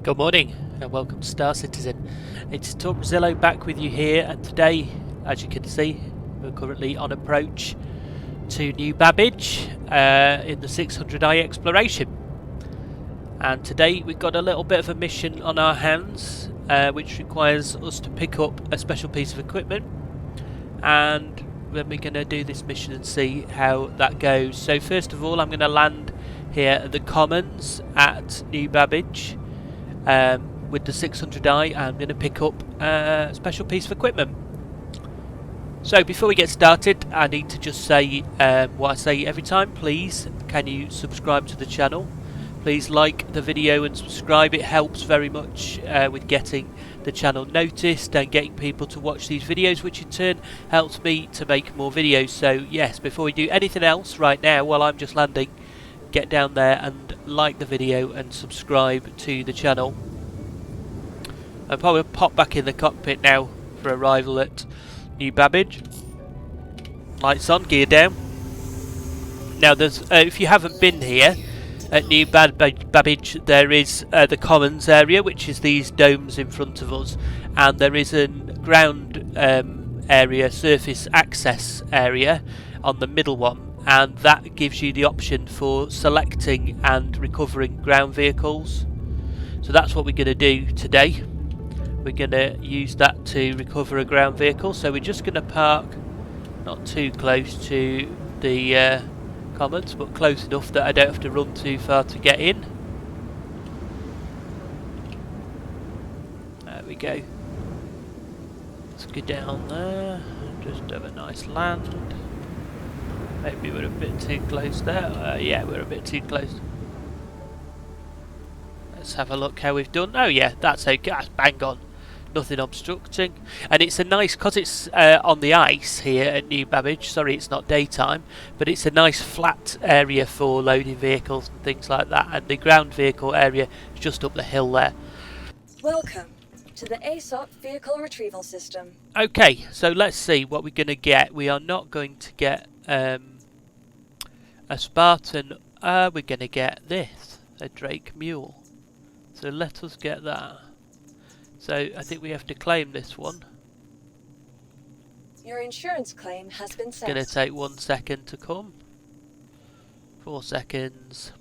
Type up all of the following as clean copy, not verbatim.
Good morning and welcome to Star Citizen. It's Zillow back with you here, and today, as you can see, we're currently on approach to New Babbage in the 600i exploration. And today we've got a little bit of a mission on our hands, which requires us to pick up a special piece of equipment, and then we're going to do this mission and see how that goes. So first of all, I'm going to land here at the Commons at New Babbage. With the 600i, I'm going to pick up a special piece of equipment. So before we get started, I need to just say what I say every time. Please, can you subscribe to the channel? Please like the video and subscribe. It helps very much with getting the channel noticed and getting people to watch these videos, which in turn helps me to make more videos. So yes, before we do anything else right now, while I'm just landing, get down there and like the video and subscribe to the channel. I'll probably pop back in the cockpit now for arrival at New Babbage. Lights on, gear down. Now there's if you haven't been here at New Babbage, there is the Commons area, which is these domes in front of us, and there is a ground area, surface access area on the middle one, and that gives you the option for selecting and recovering ground vehicles. So that's what we're going to do today. We're going to use that to recover a ground vehicle. So we're just going to park not too close to the Commons, but close enough that I don't have to run too far to get in. There we go. Let's go down there, just have a nice land. Maybe we're a bit too close there. Yeah, we're a bit too close. Let's have a look how we've done. Oh yeah, that's okay. That's bang on. Nothing obstructing. And it's a nice, because it's on the ice here at New Babbage. Sorry, it's not daytime, but it's a nice flat area for loading vehicles and things like that. And the ground vehicle area is just up the hill there. Welcome to the ASOC Vehicle Retrieval System. Okay, so let's see what we're going to get. We are not going to get a Spartan. We're going to get this, a Drake Mule. So let us get that. So I think we have to claim this one. Your insurance claim has been sent. It's going to take 1 second to come. 4 seconds.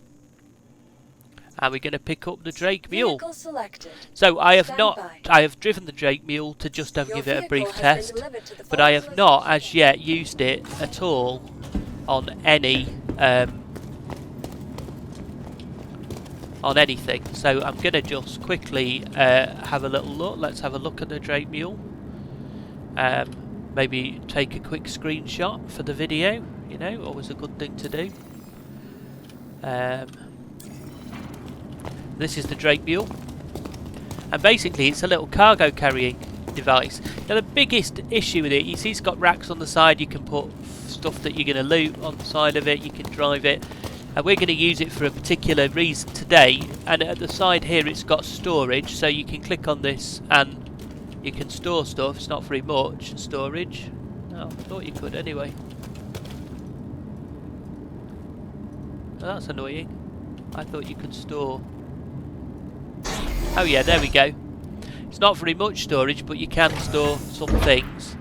And we're going to pick up the Drake Mule. Vehicle selected. So I have Stand by. I have driven the Drake Mule to just give it a brief vehicle has test, been delivered to the but I have Forest not Logistics as yet used it at all on any on anything. So I'm going to just quickly have a little look. Let's have a look at the Drake Mule. Maybe take a quick screenshot for the video, you know, always a good thing to do. This is the Drake Mule, and basically it's a little cargo carrying device. Now the biggest issue with it, you see it's got racks on the side. You can put stuff that you're going to loot on the side of it. You can drive it. And we're going to use it for a particular reason today, and at the side here it's got storage, so you can click on this and you can store stuff. It's not very much storage. Oh, I thought you could anyway. Oh, that's annoying. I thought you could store. Oh yeah, there we go. It's not very much storage, but you can store some things,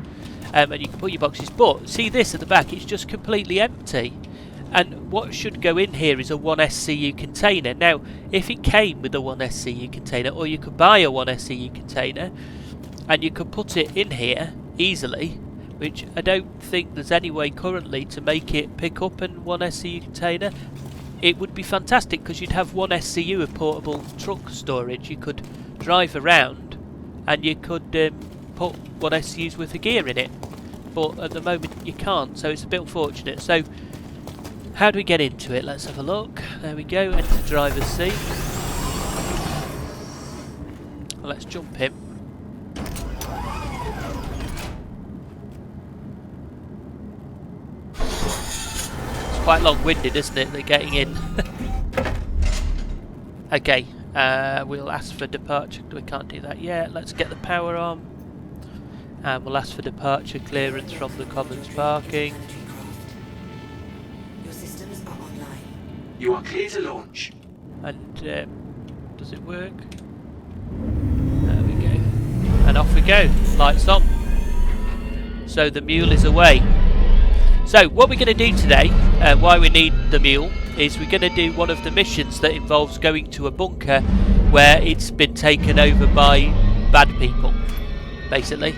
and you can put your boxes. But see this at the back, it's just completely empty. And what should go in here is a 1SCU container. Now, if it came with a 1SCU container, or you could buy a 1SCU container, and you could put it in here easily, which I don't think there's any way currently to make it pick up a 1SCU container, it would be fantastic, because you'd have 1SCU of portable truck storage. You could drive around, and you could put 1SCU's worth of gear in it. But at the moment you can't, so it's a bit unfortunate. So how do we get into it? Let's have a look. There we go, enter driver's seat. Well, let's jump him. It's quite long-winded, isn't it, they're getting in. Okay, we'll ask for departure. We can't do that yet. Let's get the power on. And we'll ask for departure clearance from the Commons parking. You are clear to launch. And does it work? off we go. Lights on. So the mule is away. So what we're going to do today, why we need the mule, is we're going to do one of the missions that involves going to a bunker where it's been taken over by bad people, basically.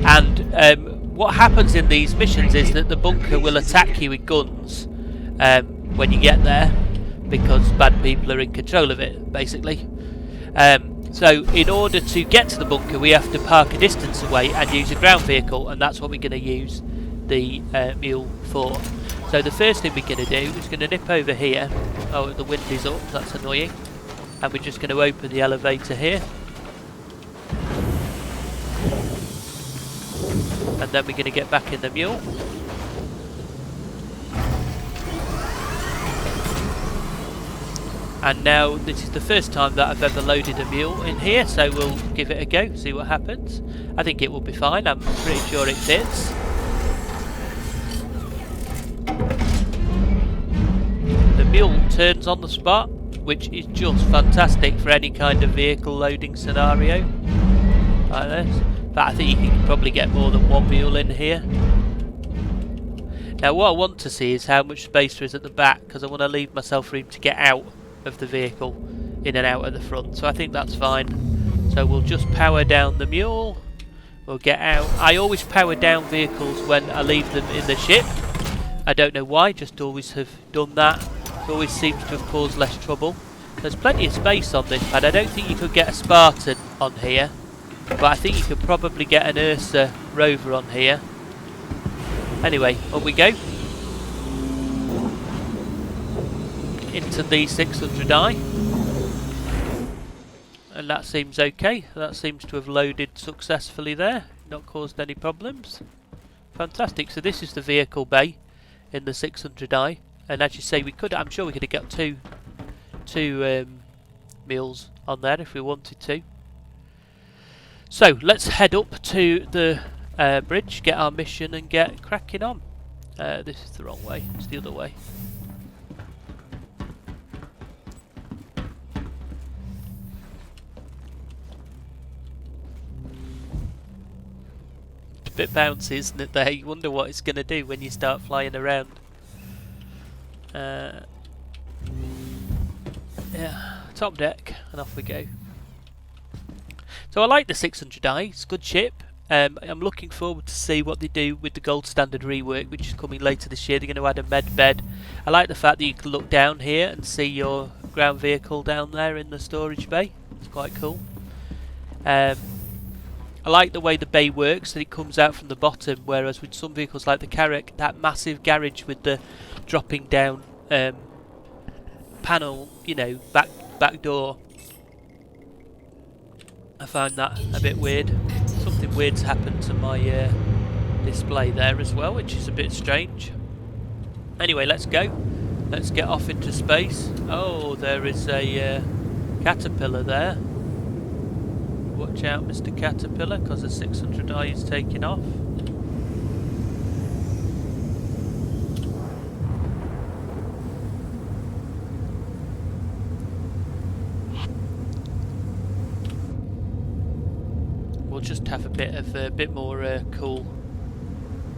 And what happens in these missions is that the bunker will attack you with guns when you get there, because bad people are in control of it, basically. So in order to get to the bunker, we have to park a distance away and use a ground vehicle, and that's what we're going to use the mule for. So the first thing we're going to do is going to nip over here. Oh, the wind is up, that's annoying. And we're just going to open the elevator here. And then we're going to get back in the mule. And now this is the first time that I've ever loaded a mule in here, so we'll give it a go, see what happens. I think it will be fine, I'm pretty sure it fits. The mule turns on the spot, which is just fantastic for any kind of vehicle loading scenario like this. But I think you can probably get more than one mule in here. Now what I want to see is how much space there is at the back, because I want to leave myself room to get out of the vehicle, in and out at the front, so I think that's fine. So we'll just power down the mule, we'll get out. I always power down vehicles when I leave them in the ship. I don't know why, just always have done that. It always seems to have caused less trouble. There's plenty of space on this pad. I don't think you could get a Spartan on here, but I think you could probably get an Ursa Rover on here. Anyway, up we go. Into the 600i, and that seems okay. That seems to have loaded successfully there, not caused any problems. Fantastic. So this is the vehicle bay in the 600i, and as you say, we could, I'm sure we could have got two mules on there if we wanted to. So let's head up to the bridge, get our mission and get cracking on. This is the wrong way, it's the other way. Bit bouncy, isn't it there? You wonder what it's going to do when you start flying around. Yeah, top deck, and off we go. So I like the 600i, it's a good ship. I'm looking forward to see what they do with the gold standard rework, which is coming later this year. They're going to add a med bed. I like the fact that you can look down here and see your ground vehicle down there in the storage bay. It's quite cool. I like the way the bay works, that it comes out from the bottom, whereas with some vehicles like the Carrack, that massive garage with the dropping down panel, you know, back door, I find that a bit weird. Something weird's happened to my display there as well, which is a bit strange. Anyway, let's go. Let's get off into space. Oh, there is a caterpillar there. Watch out, Mr. Caterpillar, because the 600i is taking off. We'll just have a bit more cool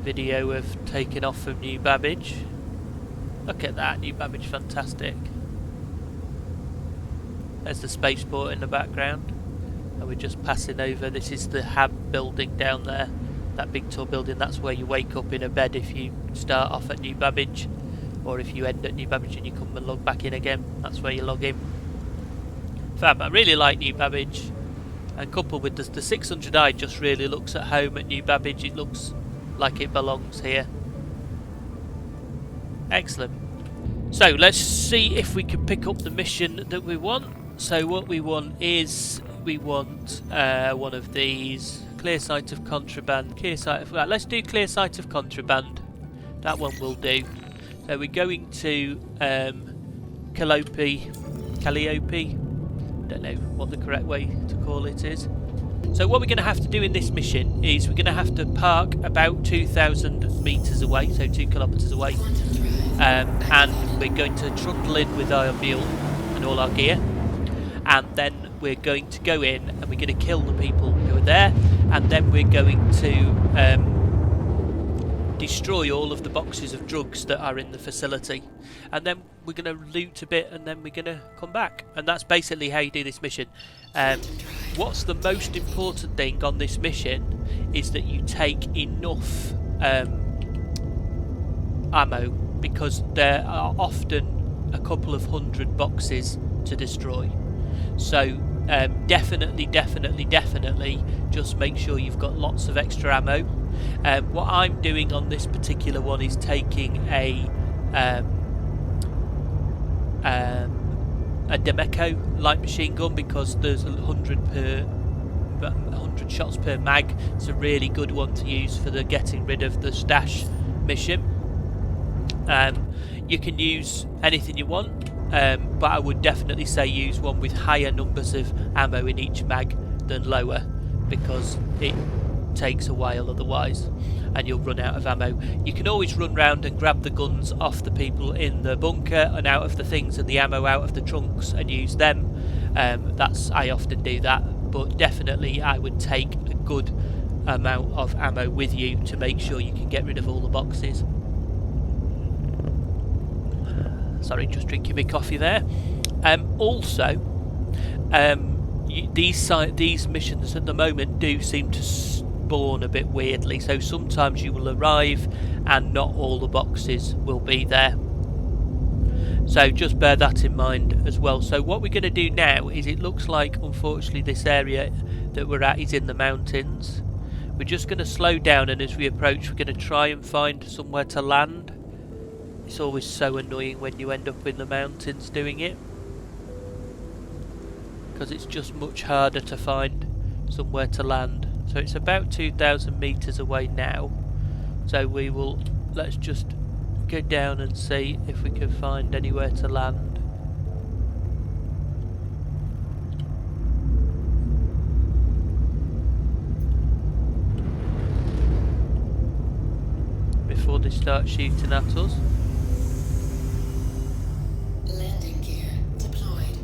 video of taking off from New Babbage. Look at that, New Babbage, fantastic. There's the spaceport in the background. And we're just passing over. This is the Hab building down there, that big tall building. That's where you wake up in a bed if you start off at New Babbage, or if you end at New Babbage and you come and log back in again, that's where you log in. Fab, I really like New Babbage, and coupled with the 600i just really looks at home at New Babbage. It looks like it belongs here. Excellent. So let's see if we can pick up the mission that we want. So what we want is, we want one of these, clear sight of contraband, right, let's do clear sight of contraband, that one will do. So we're going to Calliope, don't know what the correct way to call it is. So what we're going to have to do in this mission is we're going to have to park about 2,000 metres away, so 2 kilometres away, and we're going to trundle in with our mule and all our gear. and then we're going to go in and we're going to kill the people who are there, and then we're going to destroy all of the boxes of drugs that are in the facility, and then we're going to loot a bit, and then we're going to come back. And that's basically how you do this mission. What's the most important thing on this mission is that you take enough ammo, because there are often a couple of hundred boxes to destroy. So definitely just make sure you've got lots of extra ammo. What I'm doing on this particular one is taking a Demeco light machine gun, because there's 100 shots per mag. It's a really good one to use for the getting rid of the stash mission. You can use anything you want, but I would definitely say use one with higher numbers of ammo in each mag than lower, because it takes a while otherwise and you'll run out of ammo. You can always run round and grab the guns off the people in the bunker and out of the things, and the ammo out of the trunks, and use them. I often do that, but definitely I would take a good amount of ammo with you to make sure you can get rid of all the boxes. Sorry, just drinking my coffee there. Also, these missions at the moment do seem to spawn a bit weirdly, so sometimes you will arrive and not all the boxes will be there. So just bear that in mind as well. So what we're going to do now is, it looks like unfortunately this area that we're at is in the mountains. We're just going to slow down, and as we approach we're going to try and find somewhere to land. It's always so annoying when you end up in the mountains doing it, because it's just much harder to find somewhere to land. So it's about 2,000 meters away now, so let's just go down and see if we can find anywhere to land. Before they start shooting at us. Landing gear deployed.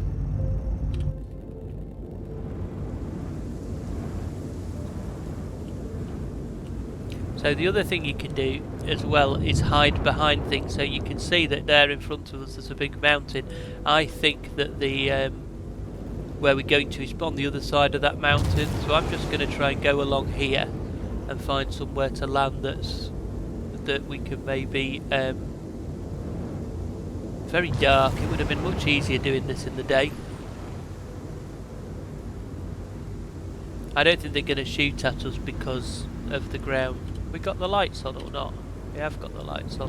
So the other thing you can do as well is hide behind things, so you can see that there in front of us there's a big mountain. I think that the where we're going to is on the other side of that mountain, so I'm just going to try and go along here and find somewhere to land that we can maybe very dark. It would have been much easier doing this in the day. I don't think they're going to shoot at us because of the ground. We got the lights on or not? We have got the lights on,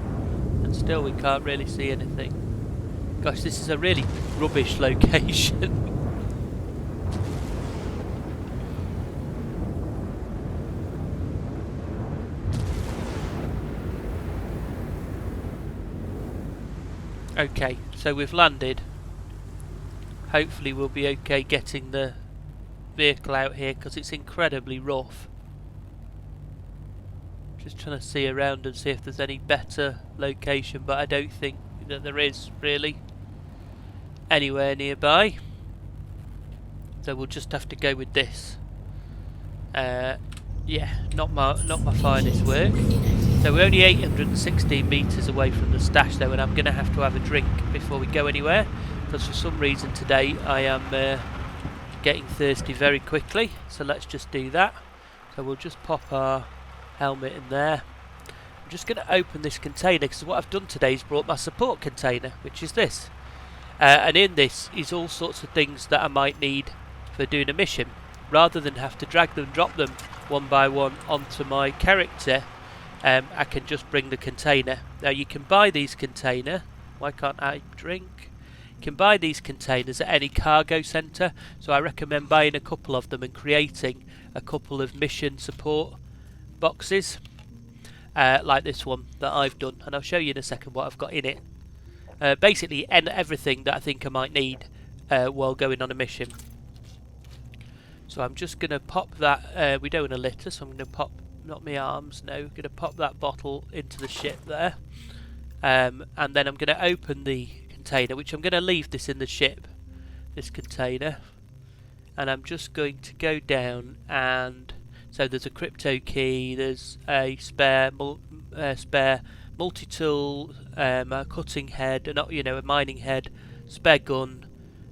and still we can't really see anything. Gosh, this is a really rubbish location. Okay, so we've landed. Hopefully we'll be okay getting the vehicle out here, because it's incredibly rough. Just trying to see around and see if there's any better location, but I don't think that there is really anywhere nearby. So we'll just have to go with this. Yeah, not my finest work. So we're only 816 metres away from the stash though, and I'm going to have a drink before we go anywhere, because for some reason today I am getting thirsty very quickly. So let's just do that. So we'll just pop our helmet in there. I'm just going to open this container, because what I've done today is brought my support container, which is this. And in this is all sorts of things that I might need for doing a mission. Rather than have to drag them, drop them one by one onto my character, I can just bring the container. Now you can buy these containers. Why can't I drink? You can buy these containers at any cargo centre, so I recommend buying a couple of them and creating a couple of mission support boxes like this one that I've done, and I'll show you in a second what I've got in it. Basically everything that I think I might need while going on a mission. So I'm just going to pop that, we don't want a litter, so I'm going to pop, not my arms, no, I'm going to pop that bottle into the ship there. And then I'm going to open the container, which I'm going to leave this in the ship this container, and I'm just going to go down, and so there's a crypto key, there's a spare multi-tool, a cutting head, a mining head, spare gun,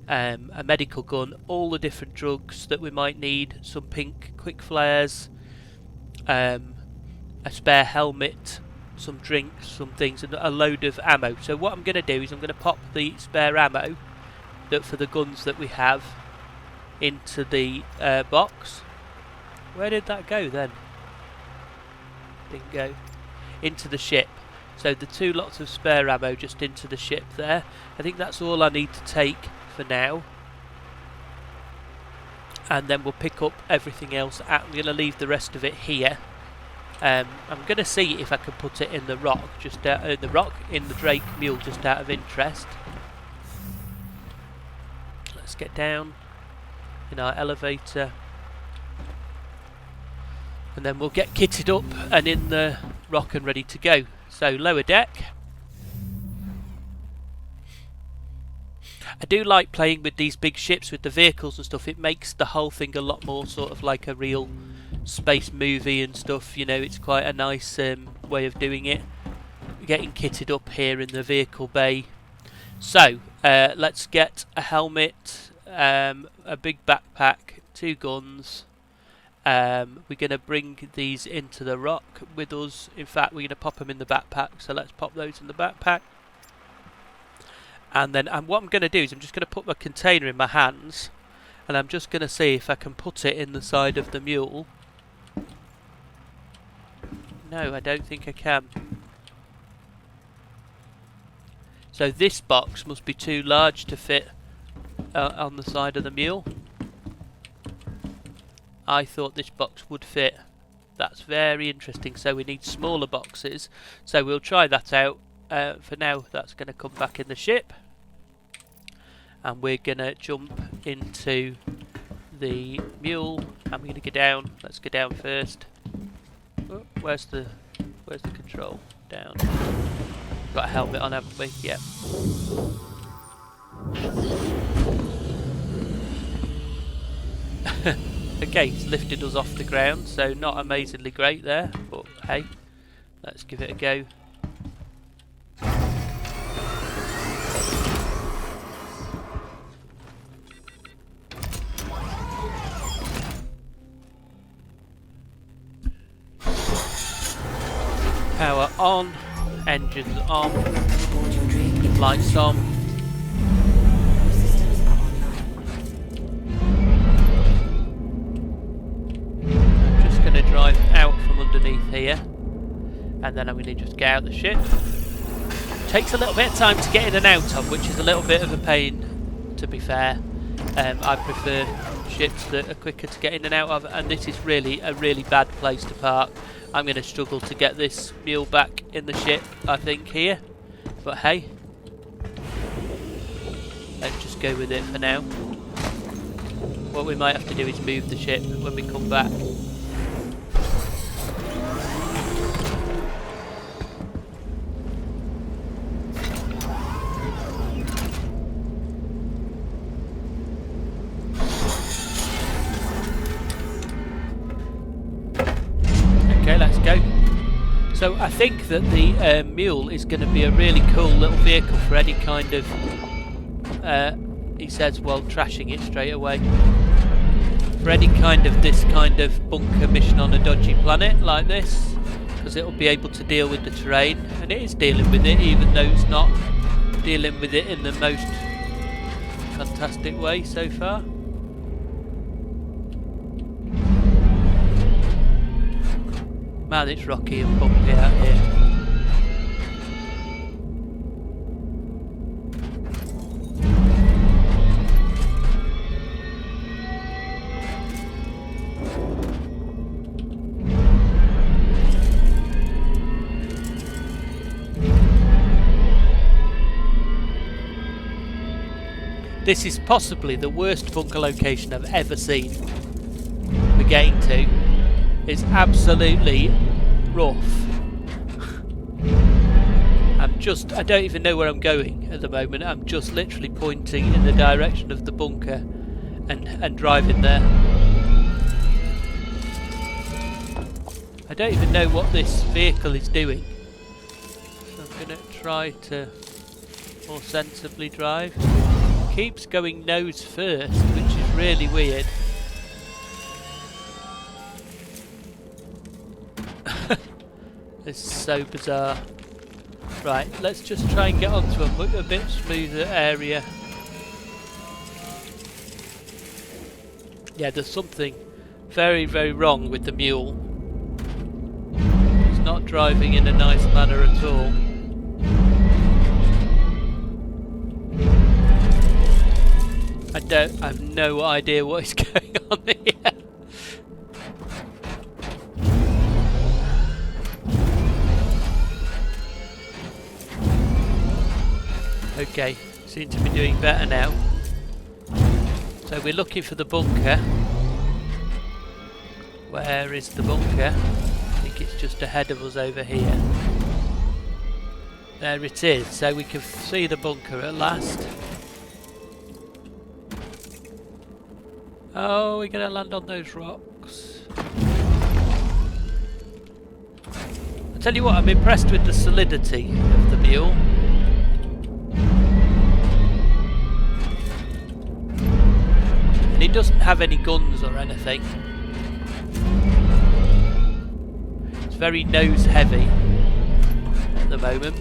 a medical gun, all the different drugs that we might need, some pink quick flares, a spare helmet, some drinks, some things, and a load of ammo. So what I'm going to do is I'm going to pop the spare ammo for the guns that we have into the box. Where did that go then? Didn't go. Into the ship. So the 2 lots of spare ammo just into the ship there. I think that's all I need to take for now. And then we'll pick up everything else. I'm going to leave the rest of it here. I'm going to see if I can put it in the rock, in the Drake Mule, just out of interest. Let's get down in our elevator, and then we'll get kitted up and in the rock and ready to go. So lower deck. I do like playing with these big ships with the vehicles and stuff. It makes the whole thing a lot more sort of like a real space movie and stuff. It's quite a nice way of doing it. Getting kitted up here in the vehicle bay. So let's get a helmet, a big backpack, 2 guns. We're going to bring these into the rock with us. In fact, we're going to pop them in the backpack, so let's pop those in the backpack. And then what I'm going to do is I'm just going to put my container in my hands, and I'm just going to see if I can put it in the side of the mule. No, I don't think I can. So this box must be too large to fit on the side of the mule. I thought this box would fit. That's very interesting. So we need smaller boxes. So we'll try that out. For now, that's going to come back in the ship. And we're going to jump into the mule. I'm going to go down. Let's go down first. Oh, where's the control? Down. Got a helmet on, haven't we? Yeah. Okay, it's lifted us off the ground, so not amazingly great there, but hey, let's give it a go. Power on, engines on, lights on. I'm just going to drive out from underneath here, and then I'm going to just get out the ship. Takes a little bit of time to get in and out of, which is a little bit of a pain, to be fair. I prefer ships that are quicker to get in and out of, and this is really a really bad place to park. I'm going to struggle to get this mule back in the ship, I think, here. But hey, let's just go with it for now. What we might have to do is move the ship when we come back. Okay, let's go. So I think that the mule is going to be a really cool little vehicle for any kind of, he says while trashing it straight away, for any kind of this kind of bunker mission on a dodgy planet like this, because it'll be able to deal with the terrain, and it is dealing with it, even though it's not dealing with it in the most fantastic way so far. Man, it's rocky and bumpy out here. This is possibly the worst bunker location I've ever seen. We're getting to. It's absolutely rough. I'm I don't even know where I'm going at the moment. I'm just literally pointing in the direction of the bunker and driving there. I don't even know what this vehicle is doing. So I'm going to try to more sensibly drive. It keeps going nose first, which is really weird. It's so bizarre. Right, let's just try and get onto a bit smoother area. Yeah, there's something very, very wrong with the mule. It's not driving in a nice manner at all. I have no idea what is going on here. Okay, seem to be doing better now. So we're looking for the bunker. Where is the bunker? I think it's just ahead of us over here. There it is, so we can see the bunker at last. Oh, we're going to land on those rocks. I tell you what, I'm impressed with the solidity of the mule. And he doesn't have any guns or anything. It's very nose heavy at the moment.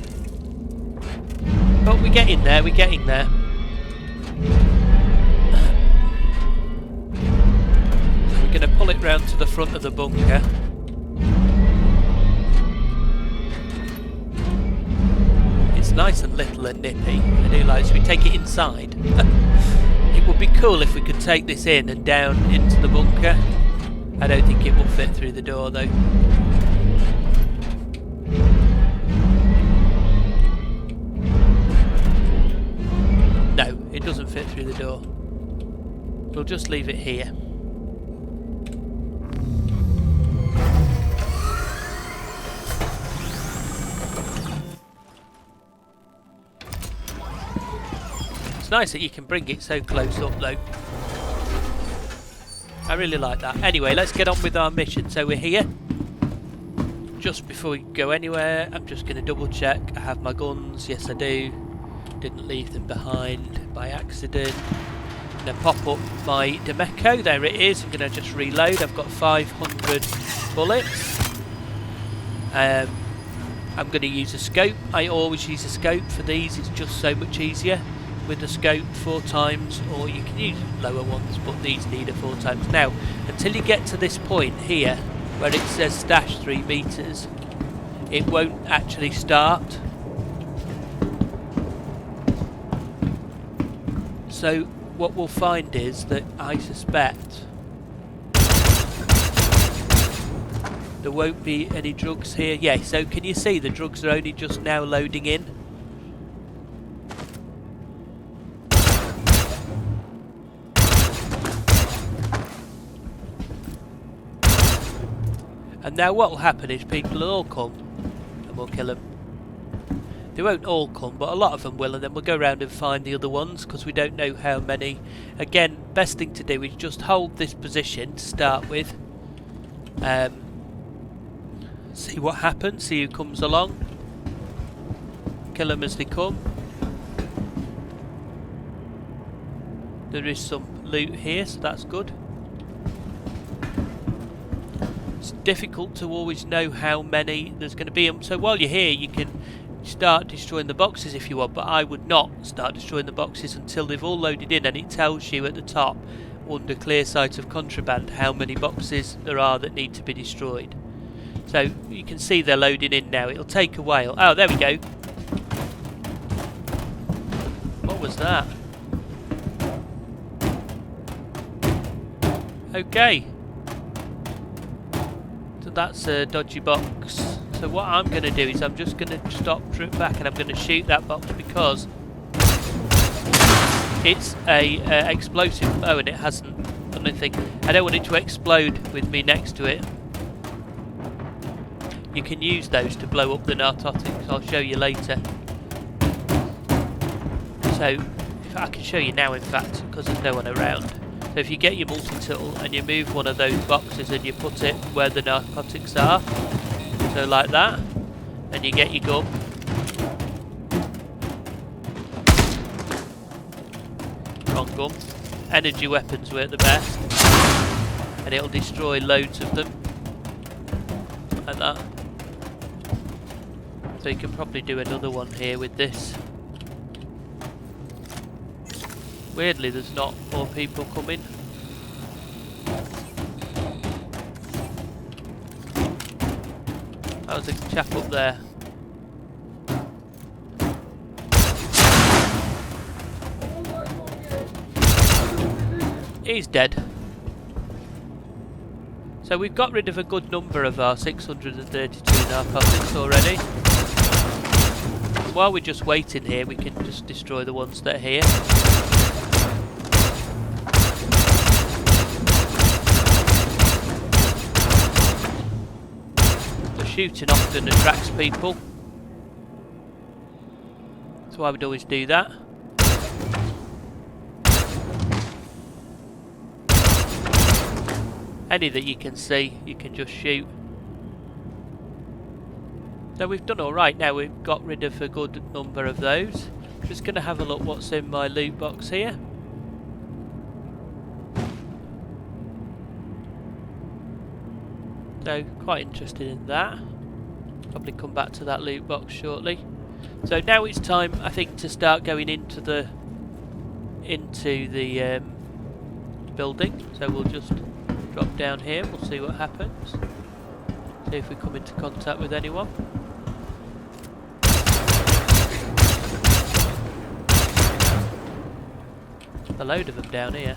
But we're getting there, we're getting there. So we're going to pull it round to the front of the bunker. It's nice and little and nippy. I do like it. So we take it inside. It would be cool if we could take this in and down into the bunker. I don't think it will fit through the door though. No, it doesn't fit through the door. We'll just leave it here. It's nice that you can bring it so close up though. I really like that. Anyway, let's get on with our mission. So we're here. Just before we go anywhere, I'm just going to double check I have my guns. Yes I do. Didn't leave them behind by accident. I'm going to pop up my Demeco. There it is. I'm going to just reload. I've got 500 bullets. I'm going to use a scope. I always use a scope for these. It's just so much easier with the scope 4 times, or you can use lower ones, but these need a 4 times. Now, until you get to this point here where it says stash 3 meters, it won't actually start. So what we'll find is that I suspect there won't be any drugs here. Yeah, so can you see the drugs are only just now loading in? And now what will happen is people will all come and we'll kill them. They won't all come, but a lot of them will, and then we'll go around and find the other ones because we don't know how many. Again, best thing to do is just hold this position to start with. See what happens, see who comes along. Kill them as they come. There is some loot here, so that's good. It's difficult to always know how many there's going to be, so while you're here you can start destroying the boxes if you want, but I would not start destroying the boxes until they've all loaded in, and it tells you at the top under clear sight of contraband how many boxes there are that need to be destroyed. So you can see they're loading in now. It'll take a while. Oh, there we go. What was that? Okay. So that's a dodgy box. So what I'm going to do is I'm just going to stop, trip back, and I'm going to shoot that box because it's a explosive. Oh, and it hasn't done anything. I don't want it to explode with me next to it. You can use those to blow up the narcotics. I'll show you later. So if I can show you now, in fact, because there's no one around. So if you get your multi-tool and you move one of those boxes and you put it where the narcotics are, so like that, and you get your gun. Wrong gun. Energy weapons work the best, and it'll destroy loads of them, like that. So you can probably do another one here with this. Weirdly, there's not more people coming. That was a chap up there. He's dead. So we've got rid of a good number of our 632 narcotics already. While we're just waiting here, we can just destroy the ones that are here. The shooting often attracts people. That's why we'd always do that. Any that you can see, you can just shoot. So we've done alright now, we've got rid of a good number of those. Just going to have a look what's in my loot box here. So quite interested in that. Probably come back to that loot box shortly. So now it's time, I think, to start going into the building. So we'll just drop down here, we'll see what happens. See if we come into contact with anyone. A load of them down here.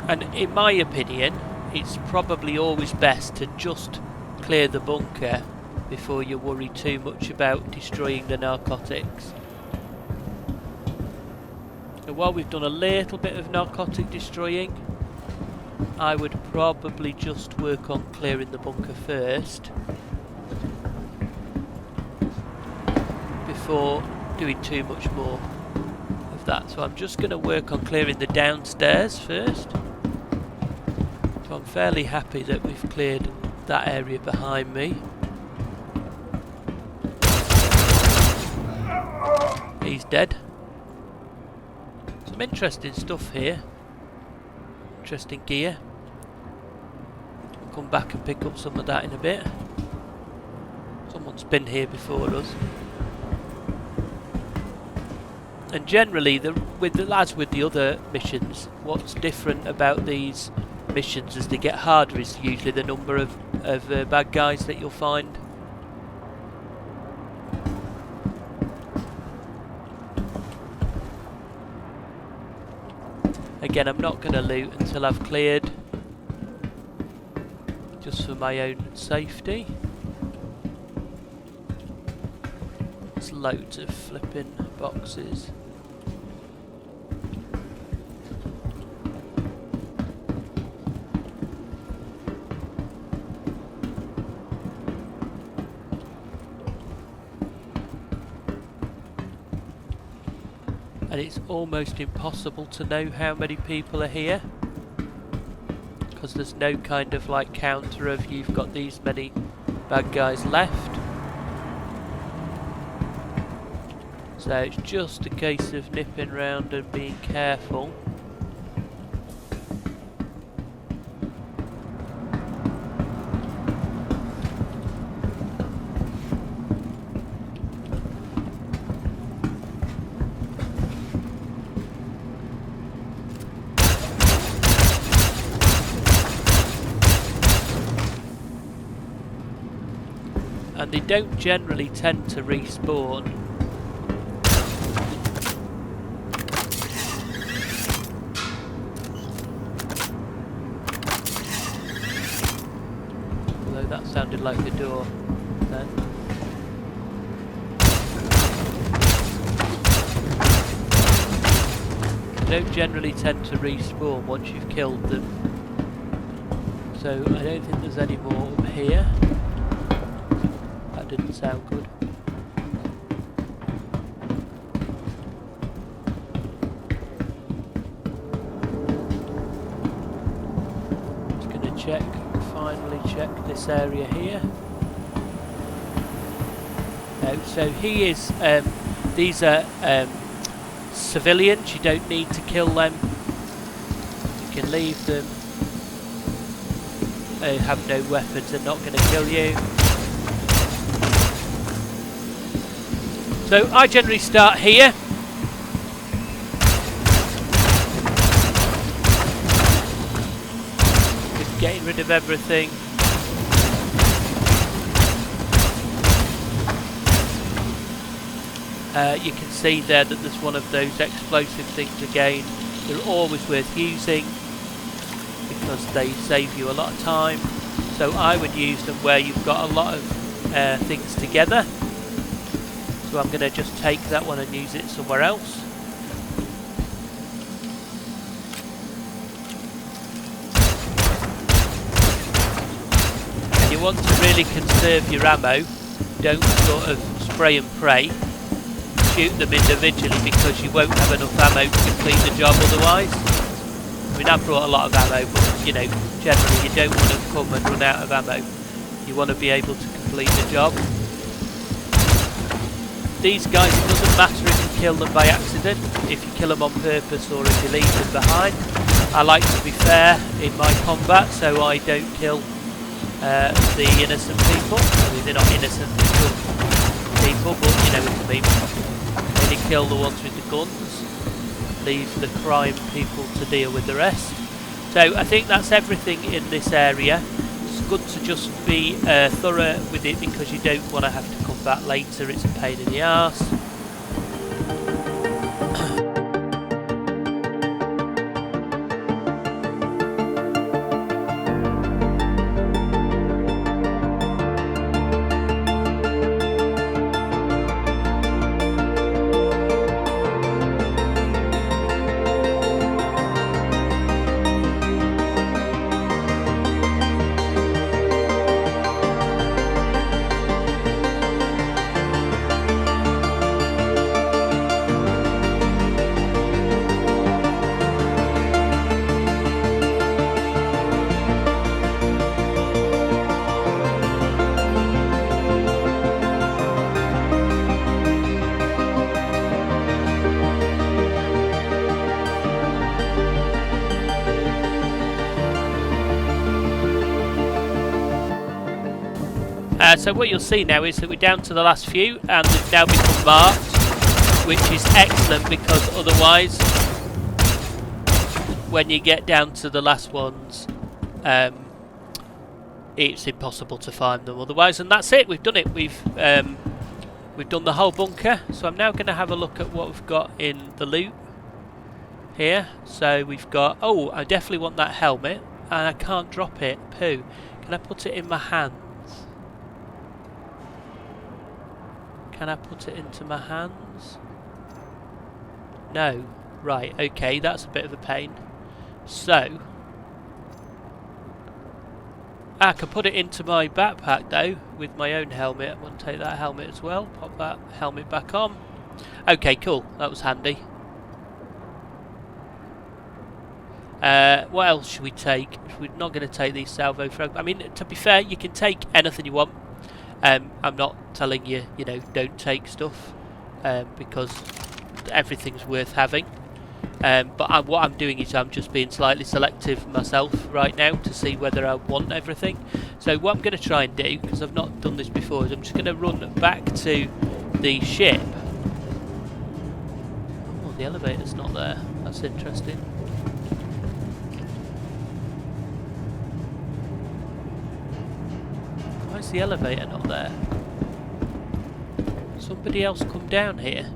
And in my opinion, it's probably always best to just clear the bunker before you worry too much about destroying the narcotics. So while we've done a little bit of narcotic destroying, I would probably just work on clearing the bunker first before doing too much more of that. So I'm just going to work on clearing the downstairs first. So I'm fairly happy that we've cleared that area behind me. He's dead. Some interesting stuff here. Interesting gear. I'll come back and pick up some of that in a bit. Someone's been here before us. And generally, as with the other missions, what's different about these missions as they get harder is usually the number of bad guys that you'll find. Again, I'm not going to loot until I've cleared, just for my own safety. There's loads of flipping boxes. And it's almost impossible to know how many people are here, because there's no kind of like counter of you've got these many bad guys left. So it's just a case of nipping around and being careful. And they don't generally tend to respawn. Although that sounded like a door. don't generally tend to respawn once you've killed them. So I don't think there's any more up here. That didn't sound good. Just going to check, finally check this area here. So he is, these are civilians, you don't need to kill them. You can leave them. They have no weapons, they're not going to kill you. So I generally start here. Just getting rid of everything. You can see there that there's one of those explosive things again. They're always worth using because they save you a lot of time. So I would use them where you've got a lot of things together. So I'm going to just take that one and use it somewhere else. And you want to really conserve your ammo. Don't sort of spray and pray. Shoot them individually because you won't have enough ammo to complete the job otherwise. I mean, I've brought a lot of ammo, but you know, generally you don't want to come and run out of ammo. You want to be able to complete the job. These guys, it doesn't matter if you kill them by accident, if you kill them on purpose or if you leave them behind. I like to be fair in my combat, so I don't kill the innocent people. I mean, they're not innocent people, but you know what I mean. Only kill the ones with the guns, leave the crime people to deal with the rest. So I think that's everything in this area. It's good to just be thorough with it because you don't want to have to come back later, it's a pain in the arse. So what you'll see now is that we're down to the last few and they've now become marked, which is excellent because otherwise when you get down to the last ones it's impossible to find them otherwise. And that's it, we've done it, we've done the whole bunker. So I'm now going to have a look at what we've got in the loot here. So we've got, oh, I definitely want that helmet and I can't drop it, poo. Can I put it in my hand? Can I put it into my hands? No. Right, okay, that's a bit of a pain. So, I can put it into my backpack though, with my own helmet. I'm going to take that helmet as well, pop that helmet back on. Okay, cool, that was handy. What else should we take? We're not going to take these salvo fragments. I mean, to be fair, you can take anything you want. I'm not telling you, you know, don't take stuff because everything's worth having. But what I'm doing is I'm just being slightly selective myself right now to see whether I want everything. So what I'm going to try and do, because I've not done this before, is I'm just going to run back to the ship. Oh, the elevator's not there. That's interesting. Why is the elevator not there? Somebody else come down here?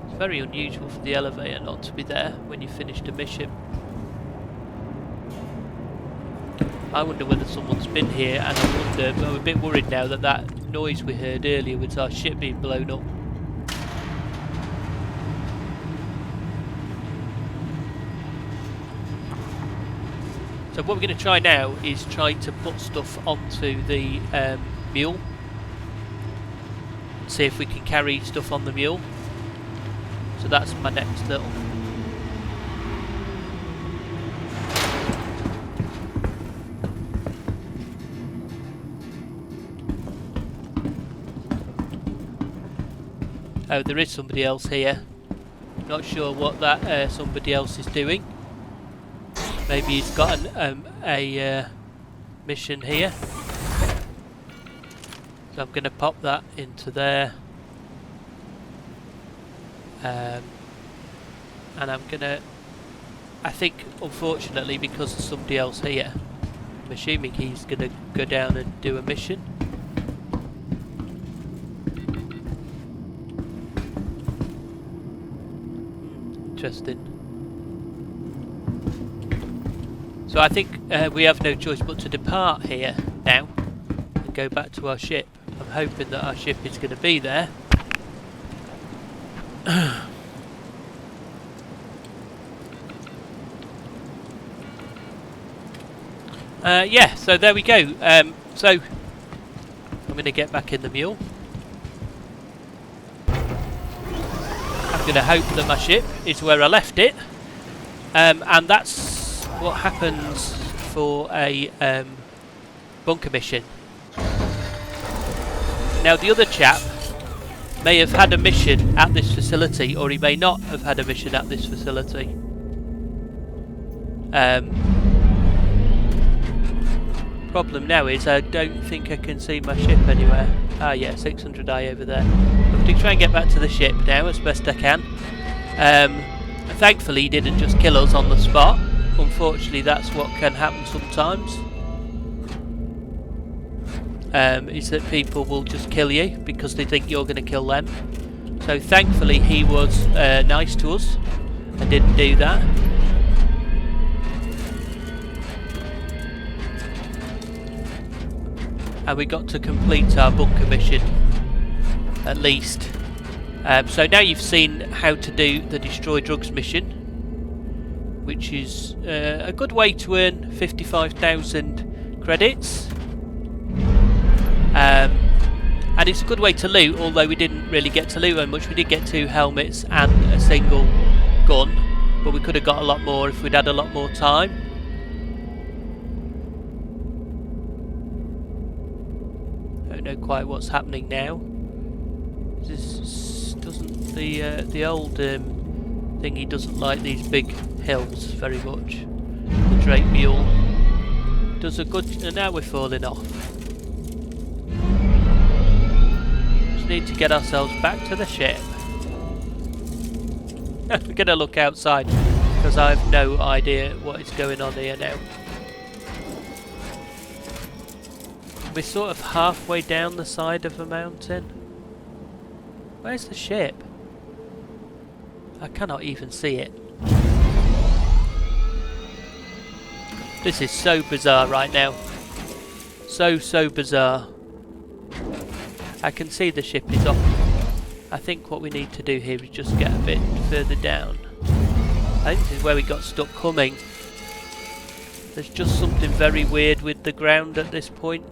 It's very unusual for the elevator not to be there when you finished a mission. I wonder whether someone's been here, and I wonder, but I'm a bit worried now that that noise we heard earlier was our ship being blown up. So what we're going to try now is try to put stuff onto the mule. See if we can carry stuff on the mule. So that's my next little. Oh, there is somebody else here. Not sure what that somebody else is doing. Maybe he's got a mission here. So I'm going to pop that into there. And I'm going to... I think, unfortunately, because there's somebody else here, I'm assuming he's going to go down and do a mission. Interesting. So I think we have no choice but to depart here now and go back to our ship. I'm hoping that our ship is going to be there. Yeah, so there we go. So I'm going to get back in the mule. I'm going to hope that my ship is where I left it, and that's what happens for a bunker mission. Now the other chap may have had a mission at this facility, or he may not have had a mission at this facility. Problem now is I don't think I can see my ship anywhere. Ah yeah, 600i over there. I have to try and get back to the ship now as best I can. Thankfully he didn't just kill us on the spot. Unfortunately that's what can happen sometimes. Is that people will just kill you because they think you're going to kill them. So thankfully he was nice to us and didn't do that. And we got to complete our bunker mission, at least. So now you've seen how to do the destroy drugs mission, which is a good way to earn 55,000 credits. And it's a good way to loot, although we didn't really get to loot very much. We did get 2 helmets and a single gun, but we could have got a lot more if we'd had a lot more time. Know quite what's happening now. This doesn't the old thingy doesn't like these big hills very much. The Drake Mule does a good. And now we're falling off. Just need to get ourselves back to the ship. We're gonna look outside because I have no idea what is going on here now. We're sort of halfway down the side of a mountain. Where's the ship? I cannot even see it. This is so bizarre right now. So bizarre. I can see the ship is off. I think what we need to do here is just get a bit further down. I think this is where we got stuck coming. There's just something very weird with the ground at this point.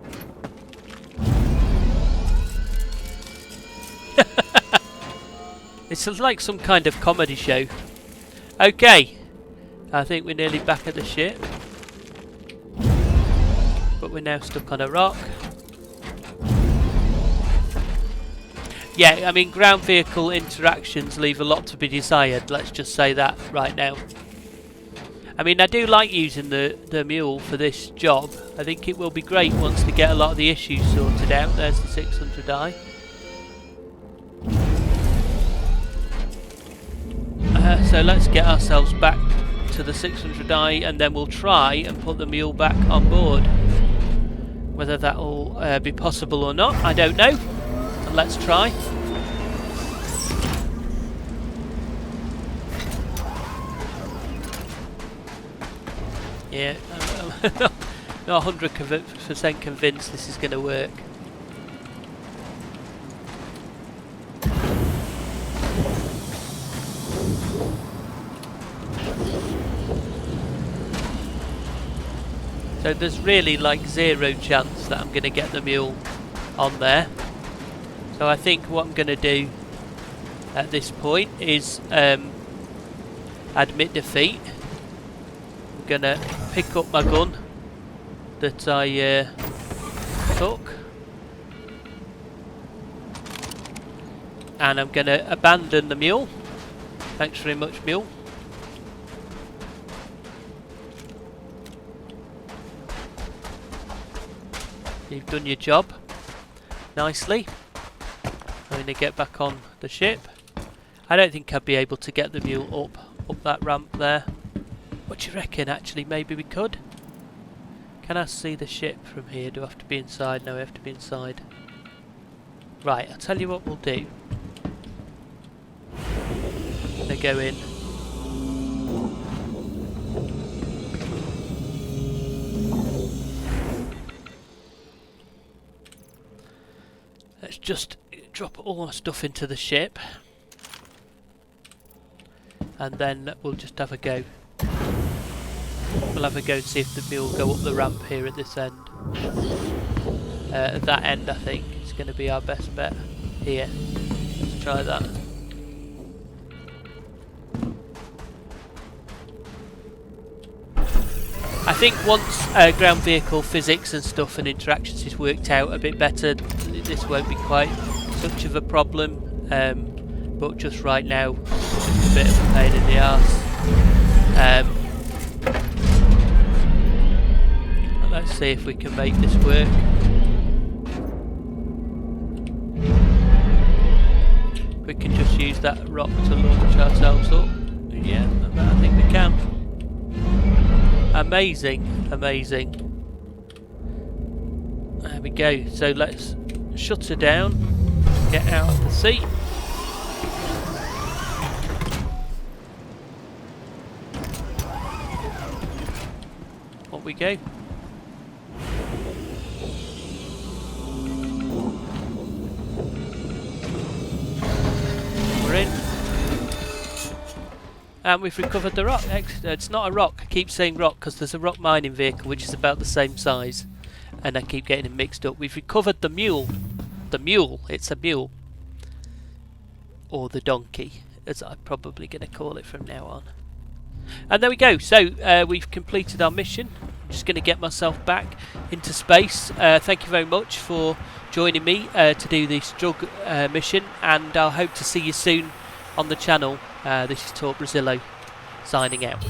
It's like some kind of comedy show. Okay, I think we're nearly back at the ship, but we're now stuck on a rock. Yeah, I mean ground vehicle interactions leave a lot to be desired, let's just say that right now. I mean I do like using the mule for this job. I think it will be great once they get a lot of the issues sorted out. There's the 600i. So let's get ourselves back to the 600i and then we'll try and put the mule back on board. Whether that'll be possible or not, I don't know. But let's try. Yeah, I'm not 100% convinced this is going to work. So there's really like zero chance that I'm going to get the mule on there. So I think what I'm going to do at this point is admit defeat. I'm going to pick up my gun that I took. And I'm going to abandon the mule. Thanks very much, mule. You've done your job nicely. I'm going to get back on the ship. I don't think I'd be able to get the mule up that ramp there. What do you reckon? Actually, maybe we could. Can I see the ship from here? Do I have to be inside? No, I have to be inside. Right, I'll tell you what we'll do. I'm going to go in. Let's just drop all our stuff into the ship. And then we'll just have a go. We'll have a go and see if the mule will go up the ramp here at this end. At that end, I think, is going to be our best bet. Here. Let's try that. I think once ground vehicle physics and stuff and interactions is worked out a bit better, this won't be quite such of a problem. But just right now, it's just a bit of a pain in the arse. Let's see if we can make this work. We can just use that rock to launch ourselves up. Yeah, I think we can. Amazing, amazing. There we go. So let's shut her down, get out of the seat. Up we go. We're in. And we've recovered the rock. It's not a rock. I keep saying rock because there's a rock mining vehicle which is about the same size. And I keep getting it mixed up. We've recovered the mule. The mule. It's a mule. Or the donkey, as I'm probably going to call it from now on. And there we go. So we've completed our mission. I'm just going to get myself back into space. Thank you very much for joining me to do this drug mission. And I'll hope to see you soon on the channel. This is Talk Brazilo signing out.